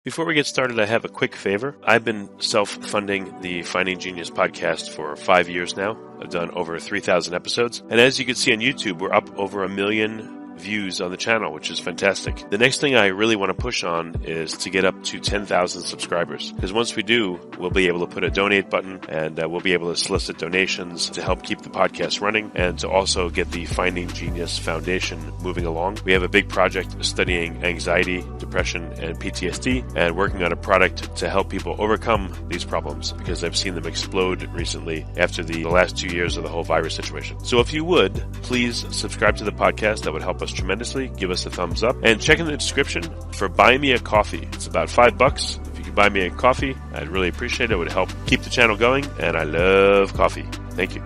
Before we get started, I have a quick favor. I've been self-funding the Finding Genius podcast for 5 years now. I've done over 3,000 episodes. And as you can see on YouTube, we're up over 1 million views on the channel, which is fantastic. The next thing I really want to push on is to get up to 10,000 subscribers. Because once we do, we'll be able to put a donate button and we'll be able to solicit donations to help keep the podcast running and to also get the Finding Genius Foundation moving along. We have a big project studying anxiety, depression, and PTSD and working on a product to help people overcome these problems because I've seen them explode recently after the last 2 years of the whole virus situation. So if you would, please subscribe to the podcast. That would help us tremendously. Give us a thumbs up and check in the description for Buy Me a Coffee. It's about $5. If you could buy me a coffee, I'd really appreciate it. It would help keep the channel going, and I love coffee. Thank you.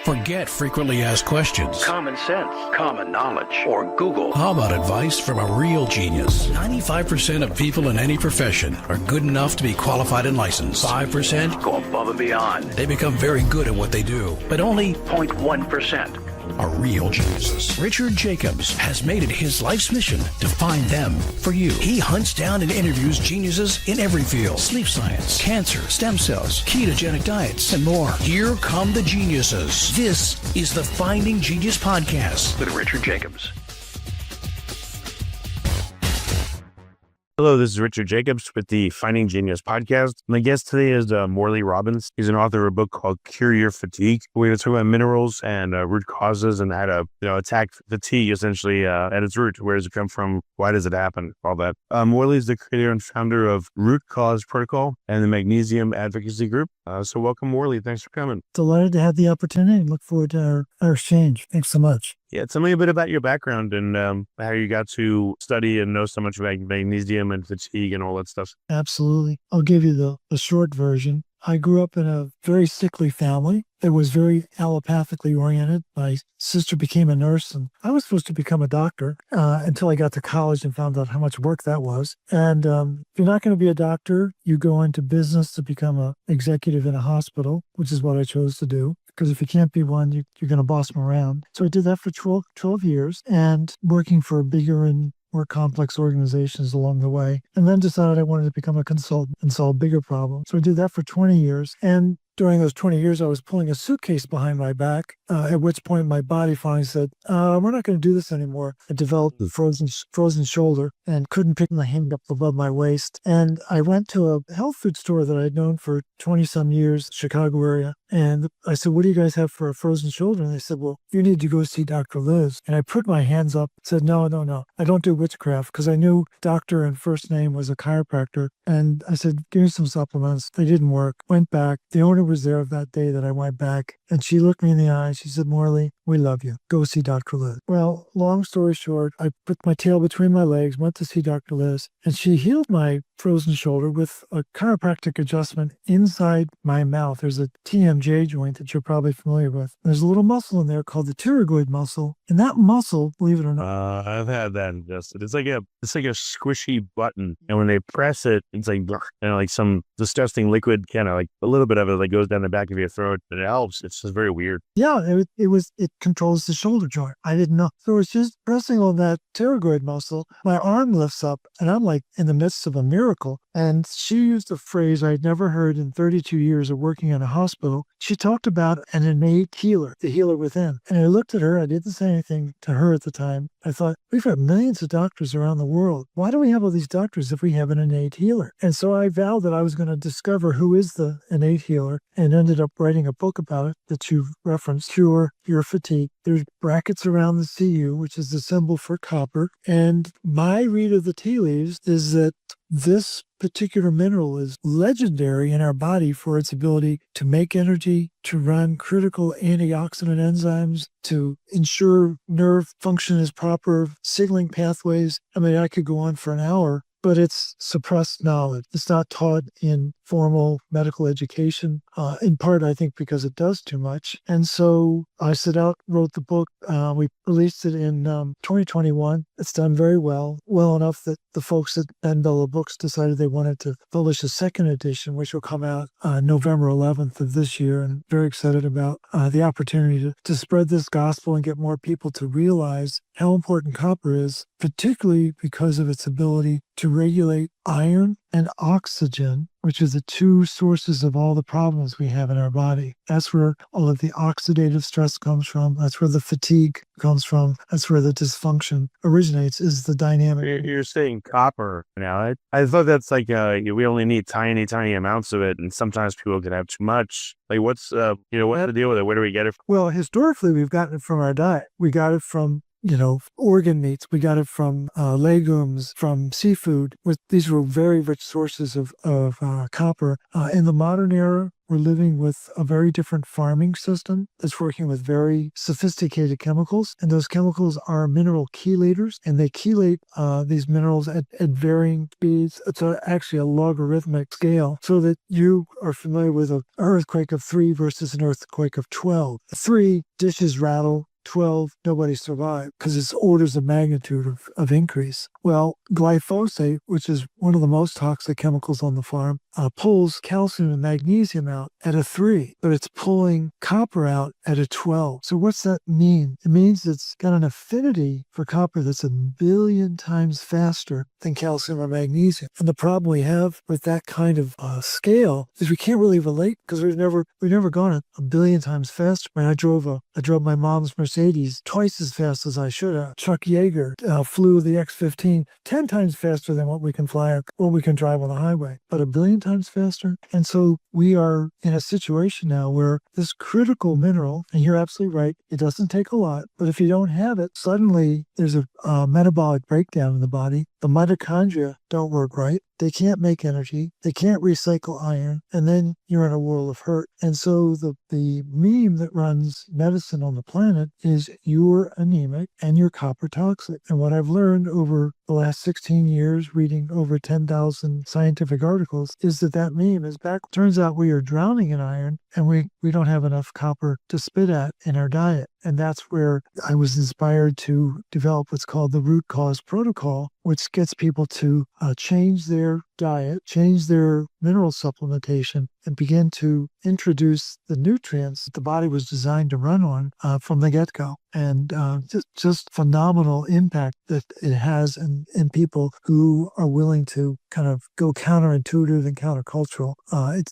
Forget frequently asked questions, common sense, common knowledge, or Google. How about advice from a real genius? 95% of people in any profession are good enough to be qualified and licensed. 5% go above and beyond. They become very good at what they do, but only 0.1% are real geniuses. Richard Jacobs has made it his life's mission to find them for you. He hunts down and interviews geniuses in every field: sleep science, cancer, stem cells, ketogenic diets, and more. Here come the geniuses. This is the Finding Genius Podcast with Richard Jacobs. Hello, this is Richard Jacobs with the Finding Genius Podcast. My guest today is Morley Robbins. He's an author of a book called Cure Your Fatigue. We're going to talk about minerals and root causes and how to attack fatigue essentially at its root. Where does it come from? Why does it happen? All that. Morley is the creator and founder of Root Cause Protocol and the Magnesium Advocacy Group. So welcome, Morley. Thanks for coming. Delighted to have the opportunity. Look forward to our exchange. Thanks so much. Yeah, tell me a bit about your background and how you got to study and know so much about magnesium and fatigue and all that stuff. Absolutely. I'll give you the short version. I grew up in a very sickly family. It was very allopathically oriented. My sister became a nurse, and I was supposed to become a doctor until I got to college and found out how much work that was. And if you're not going to be a doctor, you go into business to become an executive in a hospital, which is what I chose to do. Because if you can't be one, you're going to boss them around. So I did that for 12 years and working for bigger and more complex organizations along the way. And then decided I wanted to become a consultant and solve bigger problems. So I did that for 20 years. And during those 20 years, I was pulling a suitcase behind my back, at which point my body finally said, we're not going to do this anymore. I developed a frozen shoulder and couldn't pick my hand up above my waist. And I went to a health food store that I'd known for 20-some years, Chicago area. And I said, what do you guys have for a frozen shoulder? And they said, well, you need to go see Dr. Liz. And I put my hands up, said, no. I don't do witchcraft, because I knew doctor and first name was a chiropractor. And I said, give me some supplements. They didn't work. Went back. The owner was there that day that I went back. And she looked me in the eye. She said, Morley, we love you. Go see Dr. Liz. Well, long story short, I put my tail between my legs, went to see Dr. Liz, and she healed my frozen shoulder with a chiropractic adjustment inside my mouth. There's a TMJ joint that you're probably familiar with. There's a little muscle in there called the pterygoid muscle. And that muscle, believe it or not, I've had that adjusted. It's like a squishy button. And when they press it, it's like some disgusting liquid, kind of like a little bit of it like goes down the back of your throat, and it helps. It's just very weird. Yeah, it controls the shoulder joint. I didn't know. So it's just pressing on that pterygoid muscle. My arm lifts up and I'm like in the midst of a miracle. And she used a phrase I'd never heard in 32 years of working in a hospital. She talked about an innate healer, the healer within. And I looked at her. I didn't say anything to her at the time. I thought, we've got millions of doctors around the world. Why do we have all these doctors if we have an innate healer? And so I vowed that I was going to discover who is the innate healer, and ended up writing a book about it that you've referenced, Cure Your Fatigue. There's brackets around the CU, which is the symbol for copper. And my read of the tea leaves is that this particular mineral is legendary in our body for its ability to make energy, to run critical antioxidant enzymes, to ensure nerve function is proper, signaling pathways. I mean, I could go on for an hour, but it's suppressed knowledge. It's not taught in formal medical education, in part, I think, because it does too much. And so I set out, wrote the book. We released it in 2021. It's done very well enough that the folks at Bella Books decided they wanted to publish a second edition, which will come out November 11th of this year. And very excited about the opportunity to spread this gospel and get more people to realize how important copper is, particularly because of its ability to regulate iron and oxygen, which are the two sources of all the problems we have in our body. That's where all of the oxidative stress comes from. That's where the fatigue comes from. That's where the dysfunction originates, is the dynamic. You're saying copper now. I thought that's like we only need tiny, tiny amounts of it, and sometimes people can have too much. Like what's what's the deal with it? Where do we get it from? Well, historically, we've gotten it from our diet. We got it from organ meats. We got it from legumes, from seafood. These were very rich sources of copper. In the modern era, we're living with a very different farming system that's working with very sophisticated chemicals. And those chemicals are mineral chelators, and they chelate these minerals at varying speeds. It's actually a logarithmic scale, so that you are familiar with an earthquake of 3 versus an earthquake of 12. 3, dishes rattle. 12, nobody survived, because it's orders of magnitude of increase. Well, glyphosate, which is one of the most toxic chemicals on the farm, pulls calcium and magnesium out at a 3, but it's pulling copper out at a 12. So what's that mean? It means it's got an affinity for copper that's 1 billion times faster than calcium or magnesium. And the problem we have with that kind of scale is we can't really relate, because we've never gone 1 billion times faster. I drove my mom's Mercedes twice as fast as I should have. Chuck Yeager flew the X-15 10 times faster than what we can drive on the highway, but 1 billion times faster. And so we are in a situation now where this critical mineral, and you're absolutely right, it doesn't take a lot, but if you don't have it, suddenly there's a metabolic breakdown in the body. The mitochondria don't work right. They can't make energy. They can't recycle iron. And then you're in a world of hurt. And so the meme that runs medicine on the planet is you're anemic and you're copper toxic. And what I've learned over the last 16 years, reading over 10,000 scientific articles, is that meme is back. Turns out we are drowning in iron, and we don't have enough copper to spit at in our diet. And that's where I was inspired to develop what's called the root cause protocol, which gets people to change their diet, change their mineral supplementation, and begin to introduce the nutrients that the body was designed to run on from the get-go. And just phenomenal impact that it has in people who are willing to kind of go counterintuitive and countercultural.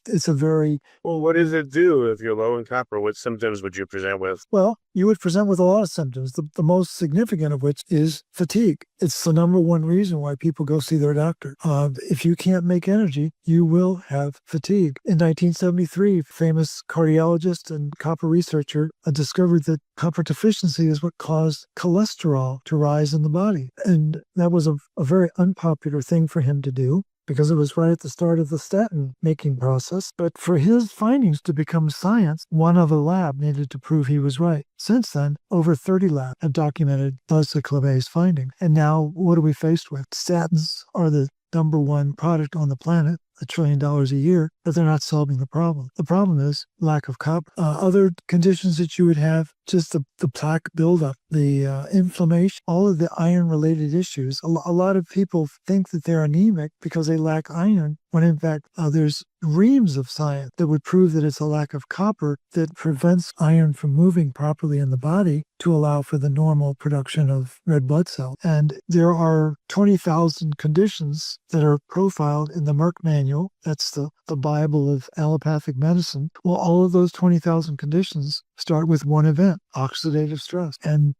It's a very... Well, what does it do if you're low in copper? What symptoms would you present with? Well, you would present with a lot of symptoms, the most significant of which is fatigue. It's the number one reason why people go see their doctor. If you can't make energy, you will have fatigue. In 1973, famous cardiologist and copper researcher discovered that copper deficiency is what caused cholesterol to rise in the body. And that was a very unpopular thing for him to do, because it was right at the start of the statin making process. But for his findings to become science, one other lab needed to prove he was right. Since then, over 30 labs have documented Clavey's finding. And now what are we faced with? Statins are the number one product on the planet, $1 trillion a year, but they're not solving the problem. The problem is lack of copper. Other conditions that you would have, just the plaque buildup, the inflammation, all of the iron-related issues. A lot of people think that they're anemic because they lack iron, when in fact there's reams of science that would prove that it's a lack of copper that prevents iron from moving properly in the body to allow for the normal production of red blood cells. And there are 20,000 conditions that are profiled in the Merck manual. That's the Bible of allopathic medicine. Well, all of those 20,000 conditions start with one event, oxidative stress. And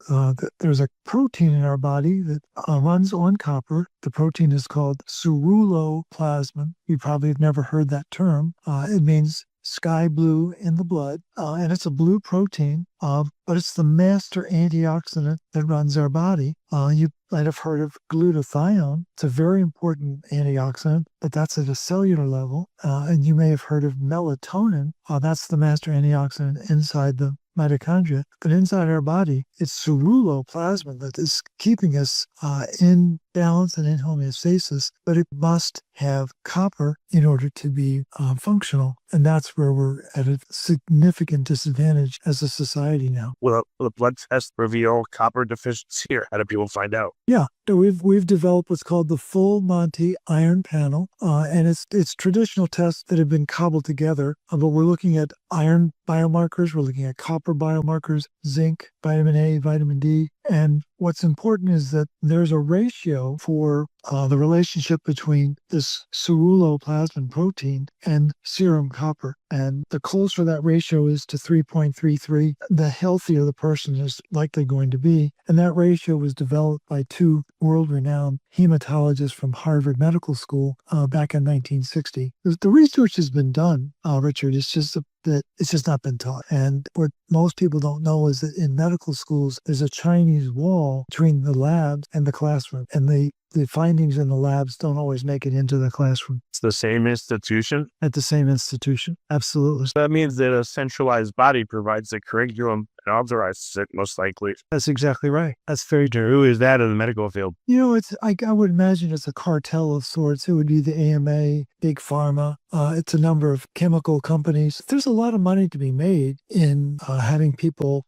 there's a protein in our body that runs on copper. The protein is called ceruloplasmin. You probably have never heard that term. It means sky blue in the blood, and it's a blue protein, but it's the master antioxidant that runs our body. You might have heard of glutathione. It's a very important antioxidant, but that's at a cellular level. And you may have heard of melatonin. That's the master antioxidant inside the mitochondria. But inside our body, it's ceruloplasmin that is keeping us in balance and in homeostasis, but it must have copper in order to be functional. And that's where we're at a significant disadvantage as a society now. Will the blood test reveal copper deficiency, or how do people find out? Yeah, so we've developed what's called the Full Monty Iron Panel, and it's traditional tests that have been cobbled together, but we're looking at iron biomarkers, we're looking at copper biomarkers, zinc, vitamin A, vitamin D, And what's important is that there's a ratio for the relationship between this ceruloplasmin protein and serum copper. And the closer that ratio is to 3.33, the healthier the person is likely going to be. And that ratio was developed by two world-renowned hematologists from Harvard Medical School back in 1960. The research has been done, Richard. It's just that it's just not been taught. And what most people don't know is that in medical schools, there's a Chinese wall between the labs and the classroom. And the findings in the labs don't always make it into the classroom. It's the same institution? At the same institution. Absolutely. That means that a centralized body provides the curriculum and authorizes it, most likely. That's exactly right. That's very true. Who is that in the medical field? I would imagine it's a cartel of sorts. It would be the AMA, Big Pharma. It's a number of chemical companies. There's a lot of money to be made in having people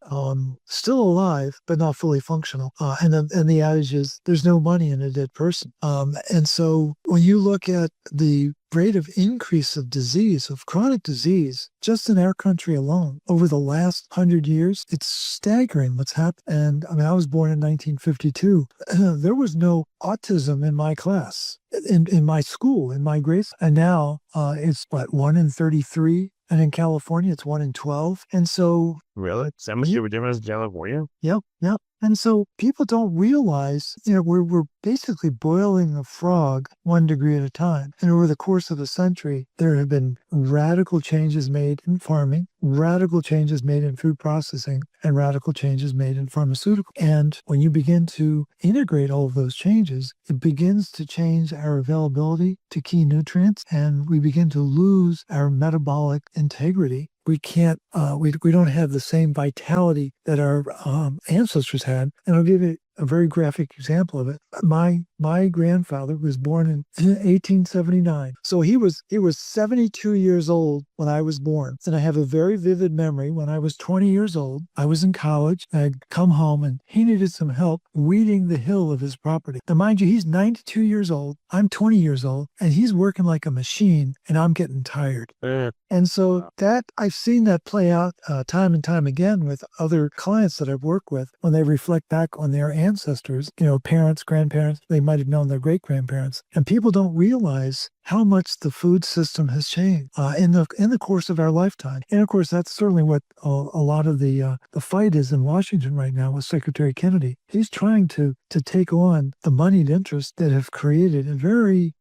still alive, but not fully functional. And the adage is there's no money in a dead person. And so when you look at the rate of increase of disease, of chronic disease, just in our country alone, over the last 100 years, it's staggering what's happened. And I was born in 1952. There was no autism in my class, in my school, in my grade. And now it's 1 in 33. And in California, it's 1 in 12. And so... Really? Is that much of a difference in California? Yep. And so people don't realize, we're basically boiling a frog 1 degree at a time. And over the course of a century, there have been radical changes made in farming, radical changes made in food processing, and radical changes made in pharmaceutical. And when you begin to integrate all of those changes, it begins to change our availability to key nutrients, and we begin to lose our metabolic integrity. We can't, we don't have the same vitality that our ancestors had. And I'll give you a very graphic example of it. My grandfather was born in 1879. So he was 72 years old when I was born. And I have a very vivid memory. When I was 20 years old, I was in college. I'd come home and he needed some help weeding the hill of his property. Now, mind you, he's 92 years old. I'm 20 years old, and he's working like a machine, and I'm getting tired. And so that I've seen that play out time and time again with other clients that I've worked with when they reflect back on their ancestors, parents, grandparents, they might have known their great-grandparents. And people don't realize how much the food system has changed in the course of our lifetime. And of course, that's certainly what a lot of the fight is in Washington right now with Secretary Kennedy. He's trying to take on the moneyed interests that have created a very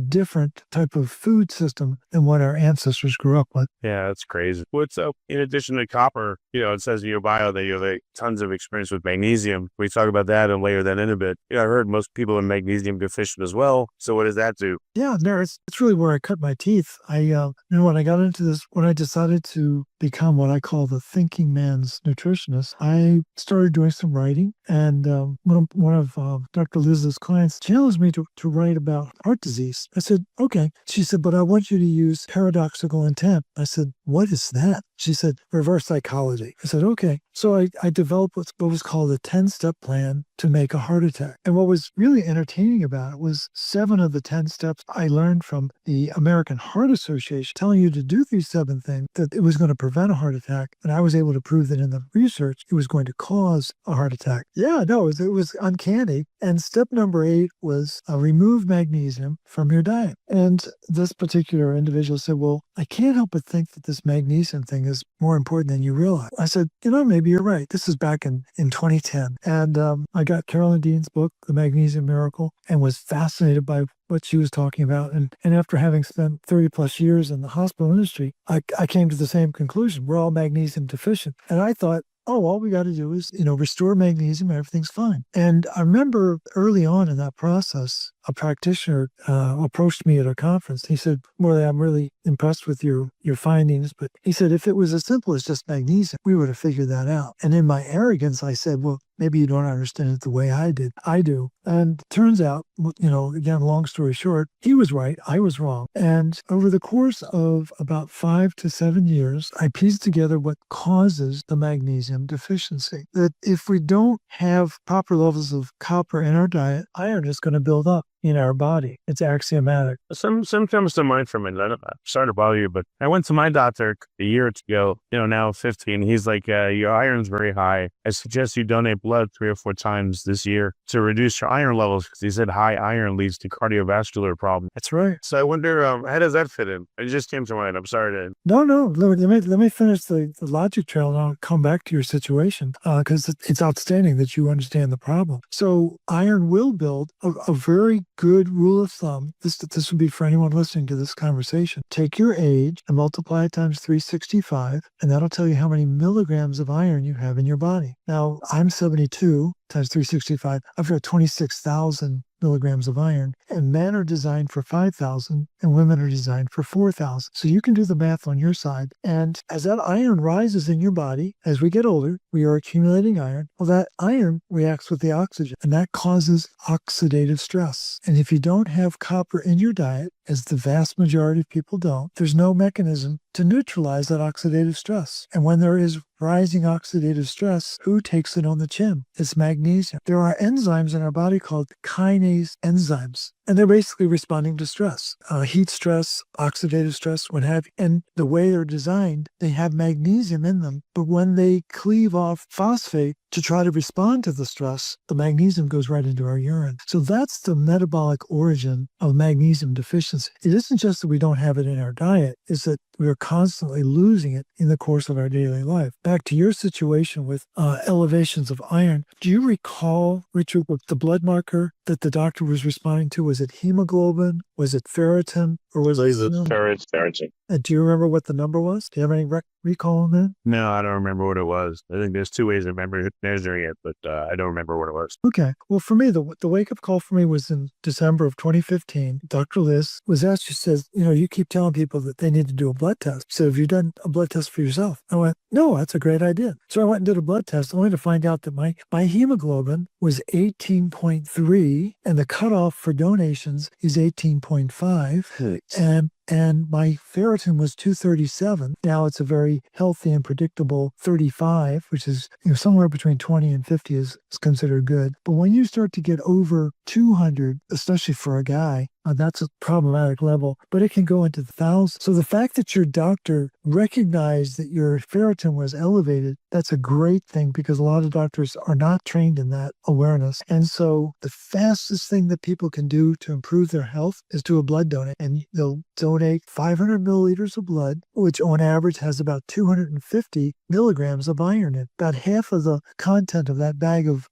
different type of food system than what our ancestors grew up with. Yeah, that's crazy. What's up? In addition to copper, it says in your bio that you have tons of experience with magnesium. We talk about that and layer that in a bit. I heard most people are magnesium deficient as well. So what does that do? Yeah, no, it's really where I cut my teeth. When I got into this, when I decided to become what I call the thinking man's nutritionist, I started doing some writing. And one of Dr. Liz's clients challenged me to write about heart disease. I said, okay. She said, but I want you to use paradoxical intent. I said, what is that? She said, reverse psychology. I said, okay. So I developed what was called a 10-step plan to make a heart attack. And what was really entertaining about it was 7 of the 10 steps I learned from the American Heart Association, telling you to do these 7 things, that it was going to prevent a heart attack. And I was able to prove that in the research, it was going to cause a heart attack. Yeah, no, it was uncanny. And step number 8 was remove magnesium from your diet. And this particular individual said, well, I can't help but think that this magnesium thing is more important than you realize. I said, maybe you're right. This is back in 2010. And I got Carolyn Dean's book, The Magnesium Miracle, and was fascinated by what she was talking about. And after having spent 30 plus years in the hospital industry, I came to the same conclusion. We're all magnesium deficient. And I thought, all we got to do is, restore magnesium and everything's fine. And I remember early on in that process, a practitioner approached me at a conference. He said, Morley, I'm really impressed with your findings. But he said, if it was as simple as just magnesium, we would have figured that out. And in my arrogance, I said, well, maybe you don't understand it the way I did. I do. And turns out, again, long story short, he was right. I was wrong. And over the course of about 5 to 7 years, I pieced together what causes the magnesium deficiency. That if we don't have proper levels of copper in our diet, iron is going to build up. in our body. It's axiomatic. Some comes to mind from it. I'm sorry to bother you, but I went to my doctor a year ago, now 15. He's like, your iron's very high. I suggest you donate blood 3 or 4 times this year to reduce your iron levels, because he said high iron leads to cardiovascular problems. That's right. So I wonder, how does that fit in? It just came to mind. I'm sorry to... No. Let me finish the logic trail, and I'll come back to your situation, because it's outstanding that you understand the problem. So iron will build a very good rule of thumb. This would be for anyone listening to this conversation. Take your age and multiply it times 365, and that'll tell you how many milligrams of iron you have in your body. Now, I'm 72 times 365. I've got 26,000 milligrams of iron, and men are designed for 5,000 and women are designed for 4,000. So you can do the math on your side. And as that iron rises in your body, as we get older, we are accumulating iron. Well, that iron reacts with the oxygen, and that causes oxidative stress. And if you don't have copper in your diet, as the vast majority of people don't, there's no mechanism to neutralize that oxidative stress. And when there is rising oxidative stress, who takes it on the chin? It's magnesium. There are enzymes in our body called kinase enzymes, and they're basically responding to stress, heat stress, oxidative stress, what have you. And the way they're designed, they have magnesium in them, but when they cleave off phosphate to try to respond to the stress, the magnesium goes right into our urine. So that's the metabolic origin of magnesium deficiency. It isn't just that we don't have it in our diet, it's that we are constantly losing it in the course of our daily life. Back to your situation with elevations of iron. Do you recall, Richard, what the blood marker that the doctor was responding to? Was it hemoglobin? Was it ferritin? Or was it ferritin? Do you remember what the number was? Do you have any recall on that? No, I don't remember what it was. I think there's 2 ways of measuring it, but I don't remember what it was. Okay. Well, for me, the wake-up call for me was in December of 2015. Dr. Liz was asked, she says, you keep telling people that they need to do a blood test. So have you done a blood test for yourself? I went, no, that's a great idea. So I went and did a blood test only to find out that my hemoglobin was 18.3 and the cutoff for donations is 18.5. And my ferritin was 237. Now it's a very healthy and predictable 35, which is somewhere between 20 and 50 is considered good. But when you start to get over 200, especially for a guy, that's a problematic level, but it can go into the thousands. So the fact that your doctor recognized that your ferritin was elevated, that's a great thing, because a lot of doctors are not trained in that awareness. And so the fastest thing that people can do to improve their health is do a blood donate. And they'll donate 500 milliliters of blood, which on average has about 250 milligrams of iron in it. About half of the content of that bag of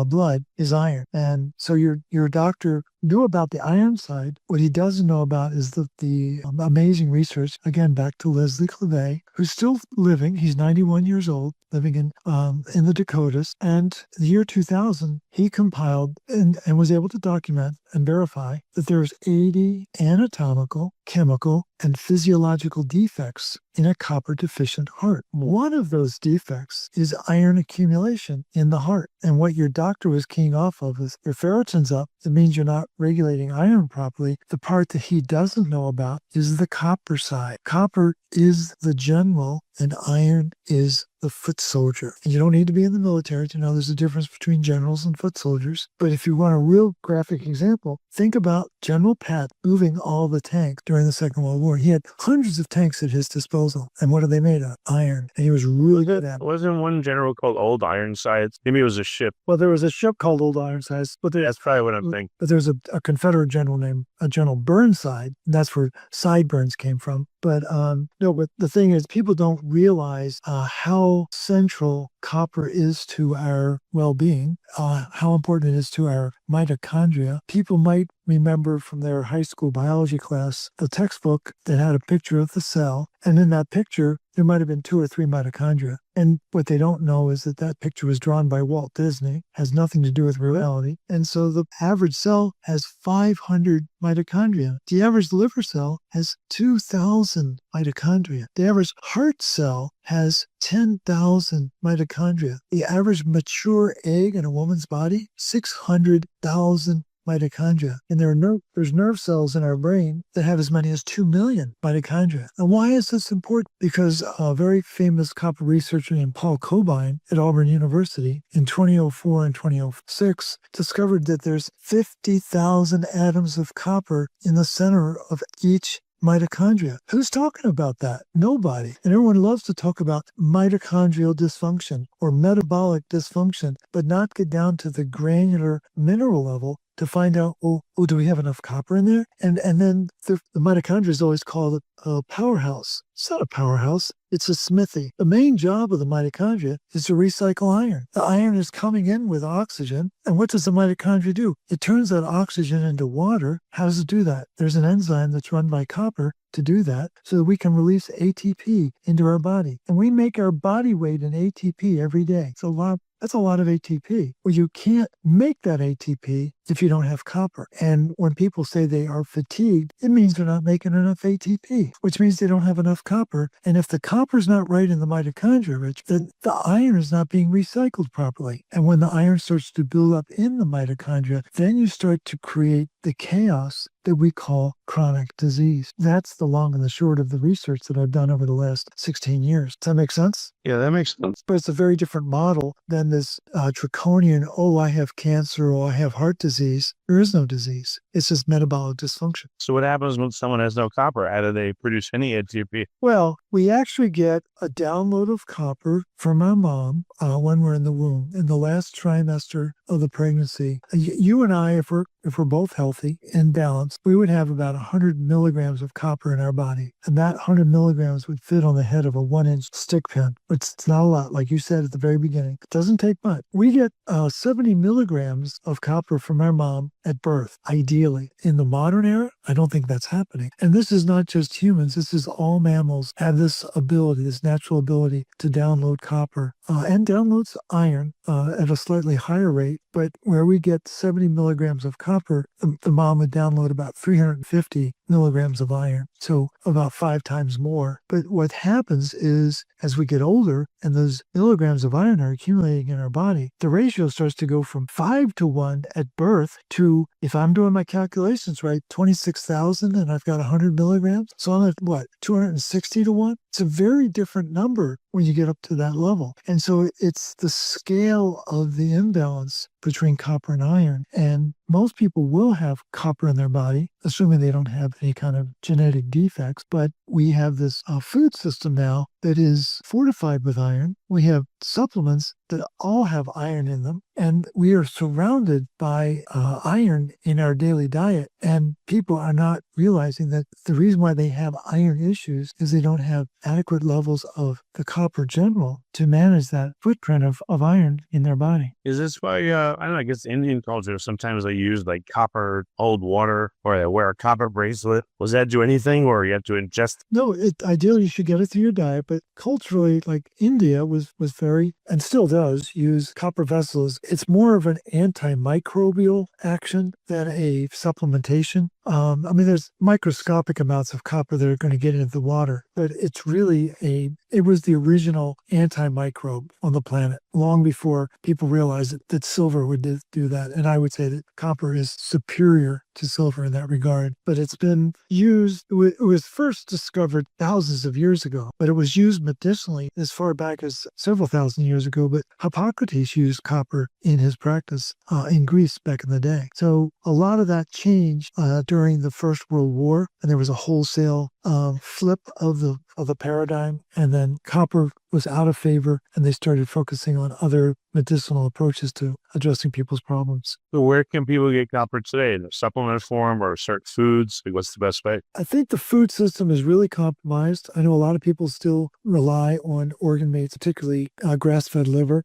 blood is iron. And so your doctor knew about the iron side. What he doesn't know about is the amazing research, again, back to Leslie Clavet, who's still living. He's 91 years old, living in the Dakotas. And the year 2000, he compiled and was able to document and verify that there's 80 anatomical, chemical, and physiological defects in a copper-deficient heart. One of those defects is iron accumulation in the heart. And what your doctor was keying off of is your ferritin's up. It means you're not regulating iron properly. The part that he doesn't know about is the copper side. Copper is the general and iron is the foot soldier. And you don't need to be in the military to know there's a difference between generals and foot soldiers. But if you want a real graphic example, think about General Patton moving all the tanks during the Second World War. He had hundreds of tanks at his disposal. And what are they made of? Iron. And he was really good at it. Wasn't one general called Old Ironsides? Maybe it was a ship. Well, there was a ship called Old Ironsides. But that's probably what I'm thinking. But there's a Confederate general named General Burnside. And that's where sideburns came from. But but the thing is, people don't realize how central copper is to our well-being, how important it is to our mitochondria. People might remember from their high school biology class the textbook that had a picture of the cell, and in that picture there might have been 2 or 3 mitochondria. And what they don't know is that picture was drawn by Walt Disney, has nothing to do with reality. And so the average cell has 500 mitochondria. The average liver cell has 2,000 mitochondria. The average heart cell has 10,000 mitochondria. The average mature egg in a woman's body, 600,000 mitochondria. And there's nerve cells in our brain that have as many as 2 million mitochondria. And why is this important? Because a very famous copper researcher named Paul Cobain at Auburn University in 2004 and 2006 discovered that there's 50,000 atoms of copper in the center of each mitochondria. Who's talking about that? Nobody. And everyone loves to talk about mitochondrial dysfunction or metabolic dysfunction, but not get down to the granular mineral level to find out, do we have enough copper in there? And then the mitochondria is always called a powerhouse. It's not a powerhouse. It's a smithy. The main job of the mitochondria is to recycle iron. The iron is coming in with oxygen. And what does the mitochondria do? It turns that oxygen into water. How does it do that? There's an enzyme that's run by copper to do that so that we can release ATP into our body. And we make our body weight in ATP every day. That's a lot of ATP. Well, you can't make that ATP if you don't have copper. And when people say they are fatigued, it means they're not making enough ATP, which means they don't have enough copper. And if the copper's not right in the mitochondria, Rich, then the iron is not being recycled properly. And when the iron starts to build up in the mitochondria, then you start to create the chaos that we call chronic disease. That's the long and the short of the research that I've done over the last 16 years. Does that make sense? Yeah, that makes sense. But it's a very different model than this draconian, I have cancer or I have heart disease. There is no disease. It's just metabolic dysfunction. So what happens when someone has no copper? How do they produce any ATP? Well, we actually get a download of copper from our mom when we're in the womb, in the last trimester of the pregnancy. You and I, if we're both healthy and balanced, we would have about 100 milligrams of copper in our body. And that 100 milligrams would fit on the head of a 1-inch stick pin. It's not a lot, like you said at the very beginning. It doesn't take much. We get 70 milligrams of copper from our mom at birth, ideally. In the modern era, I don't think that's happening. And this is not just humans. This is all mammals have this ability, this natural ability to download copper and downloads iron at a slightly higher rate. But where we get 70 milligrams of copper, the mom would download about 350 milligrams of iron, so about 5 times more. But what happens is, as we get older and those milligrams of iron are accumulating in our body, the ratio starts to go from 5 to 1 at birth to, if I'm doing my calculations right, 26,000 and I've got 100 milligrams. So I'm at 260 to 1? It's a very different number when you get up to that level. And so it's the scale of the imbalance between copper and iron. And most people will have copper in their body, assuming they don't have any kind of genetic defects. But we have this food system now that is fortified with iron. We have supplements that all have iron in them. And we are surrounded by iron in our daily diet. And people are not realizing that the reason why they have iron issues is they don't have adequate levels of the copper general to manage that footprint of iron in their body. Is this why, I don't know, I guess Indian culture, sometimes they use like copper old water or they wear a copper bracelet. Does that do anything or you have to ingest? No, ideally you should get it through your diet, but culturally, like India was very, and still does, use copper vessels. It's more of an antimicrobial action than a supplementation. There's microscopic amounts of copper that are going to get into the water, but it's really it was the original antimicrobe on the planet long before people realized that silver would do that. And I would say that copper is superior to silver in that regard, but it's been used. It was first discovered thousands of years ago, but it was used medicinally as far back as several thousand years ago. But Hippocrates used copper in his practice in Greece back in the day. So a lot of that changed during the First World War, and there was a wholesale flip of the paradigm, and then copper was out of favor, and they started focusing on other medicinal approaches to addressing people's problems. So where can people get copper today? In a supplement form or certain foods? Like what's the best way? I think the food system is really compromised. I know a lot of people still rely on organ mates, particularly grass-fed liver,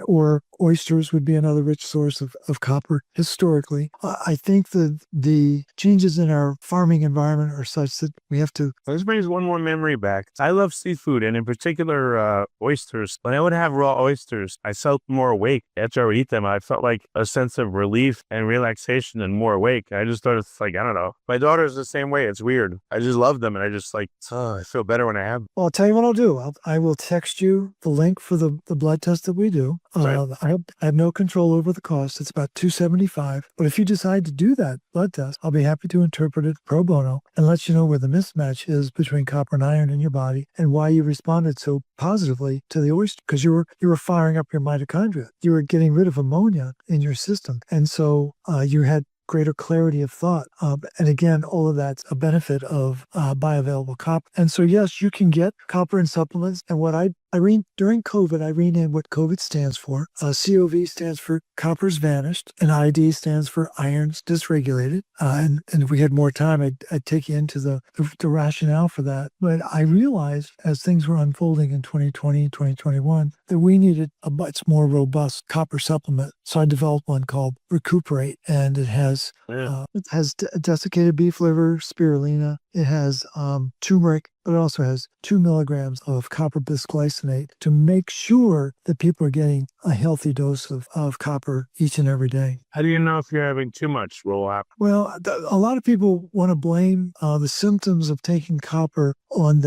or oysters would be another rich source of copper historically. I think that the changes in our farming environment are such that we have to... This brings one more memory back. I love seafood, and in particular oysters. When I would have raw oysters, I felt felt more awake after I would eat them. I felt like a sense of relief and relaxation and more awake. I just thought it's like, I don't know. My daughter's the same way. It's weird. I just love them. And I just like, I feel better when I have them. Well, I'll tell you what I'll do. I will text you the link for the blood test that we do. Right. I have no control over the cost. It's about $275. But if you decide to do that blood test, I'll be happy to interpret it pro bono and let you know where the mismatch is between copper and iron in your body and why you responded so positively to the oyster, because you were firing up your mitochondria. You were getting rid of ammonia in your system. And so you had greater clarity of thought. And again, all of that's a benefit of bioavailable copper. And so, yes, you can get copper in supplements. And what during COVID, I renamed what COVID stands for. COV stands for copper's vanished, and ID stands for iron's dysregulated. And if we had more time, I'd take you into the rationale for that. But I realized as things were unfolding in 2020 and 2021 that we needed a much more robust copper supplement. So I developed one called Recuperate, and it has desiccated beef liver, spirulina. It has turmeric, but it also has 2 milligrams of copper bisglycinate to make sure that people are getting a healthy dose of copper each and every day. How do you know if you're having too much roll-up? Well, a lot of people want to blame the symptoms of taking copper on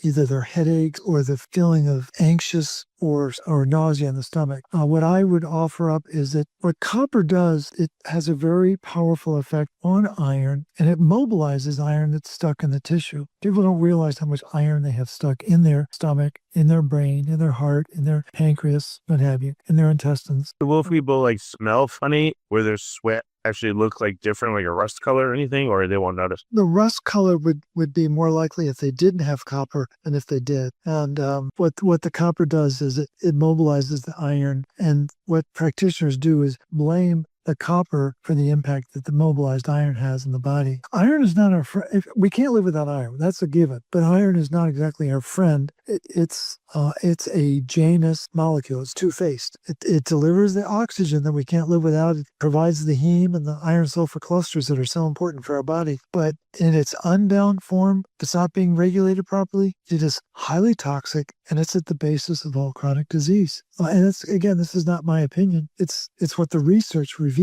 either their headaches or the feeling of anxious or nausea in the stomach. What I would offer up is that what copper does, it has a very powerful effect on iron, and it mobilizes iron that's stuck in the tissue. People don't realize how much iron they have stuck in their stomach, in their brain, in their heart, in their pancreas, what have you, in their intestines. Will people like smell funny where their sweat actually look like different, like a rust color or anything, or they won't notice? The rust color would be more likely if they didn't have copper than if they did. And what the copper does is it mobilizes the iron. And what practitioners do is blame the copper for the impact that the mobilized iron has in the body. Iron is not our friend. We can't live without iron. That's a given. But iron is not exactly our friend. It's a Janus molecule. It's two-faced. It delivers the oxygen that we can't live without. It provides the heme and the iron sulfur clusters that are so important for our body. But in its unbound form, if it's not being regulated properly, it is highly toxic, and it's at the basis of all chronic disease. And this is not my opinion. It's what the research reveals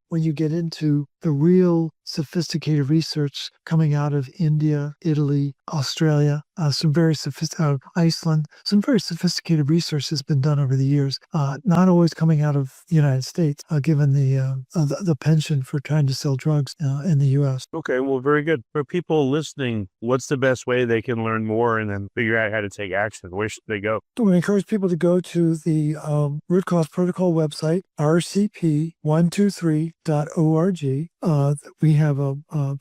when you get into the real sophisticated research coming out of India, Italy, Australia, some very sophisticated Iceland. Some very sophisticated research has been done over the years. Not always coming out of the United States, given the penchant for trying to sell drugs in the U.S. Okay, well, very good. For people listening, what's the best way they can learn more and then figure out how to take action? Where should they go? We encourage people to go to the Root Cause Protocol website, rcp123.org. We have a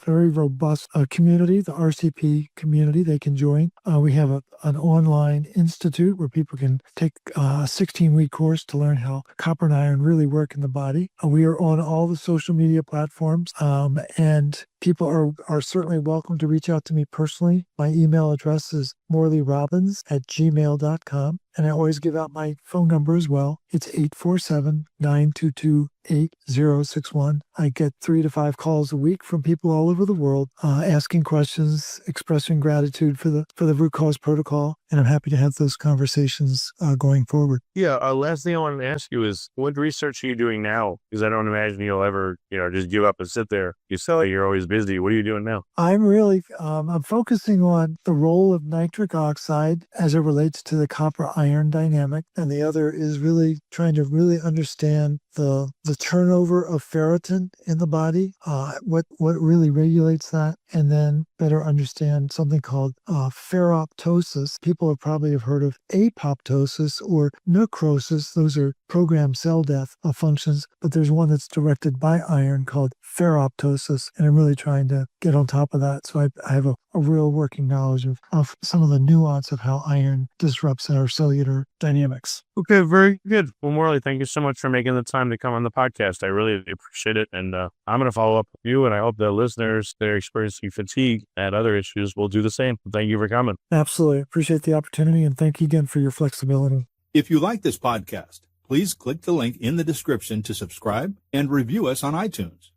very robust community, the RCP community they can join. We have an online institute where people can take a 16-week course to learn how copper and iron really work in the body. We are on all the social media platforms, and people are certainly welcome to reach out to me personally. My email address is morleyrobbins@gmail.com. And I always give out my phone number as well. It's 847-922-8061. I get 3 to 5 calls a week from people all over the world asking questions, expressing gratitude for the Root Cause Protocol. And I'm happy to have those conversations going forward. Yeah. Last thing I wanted to ask you is, what research are you doing now? Because I don't imagine you'll ever, just give up and sit there. You say you're always busy. What are you doing now? I'm really, I'm focusing on the role of nitric oxide as it relates to the copper-iron dynamic. And the other is really trying to really understand the turnover of ferritin in the body, what really regulates that, and then better understand something called ferroptosis. People probably have heard of apoptosis or necrosis. Those are programmed cell death functions, but there's one that's directed by iron called ferroptosis, and I'm really trying to get on top of that. So I have a real working knowledge of some of the nuance of how iron disrupts our cellular dynamics. Okay, very good. Well, Morley, thank you so much for making the time to come on the podcast. I really appreciate it. And I'm going to follow up with you, and I hope the listeners that are experiencing fatigue and other issues will do the same. Thank you for coming. Absolutely. Appreciate the opportunity, and thank you again for your flexibility. If you like this podcast, please click the link in the description to subscribe and review us on iTunes.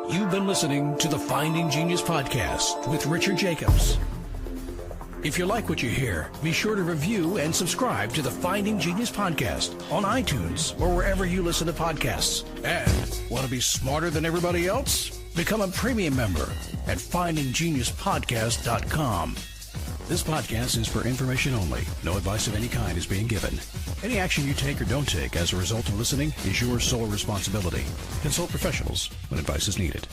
You've been listening to the Finding Genius podcast with Richard Jacobs. If you like what you hear, be sure to review and subscribe to the Finding Genius podcast on iTunes or wherever you listen to podcasts. And want to be smarter than everybody else? Become a premium member at findinggeniuspodcast.com. This podcast is for information only. No advice of any kind is being given. Any action you take or don't take as a result of listening is your sole responsibility. Consult professionals when advice is needed.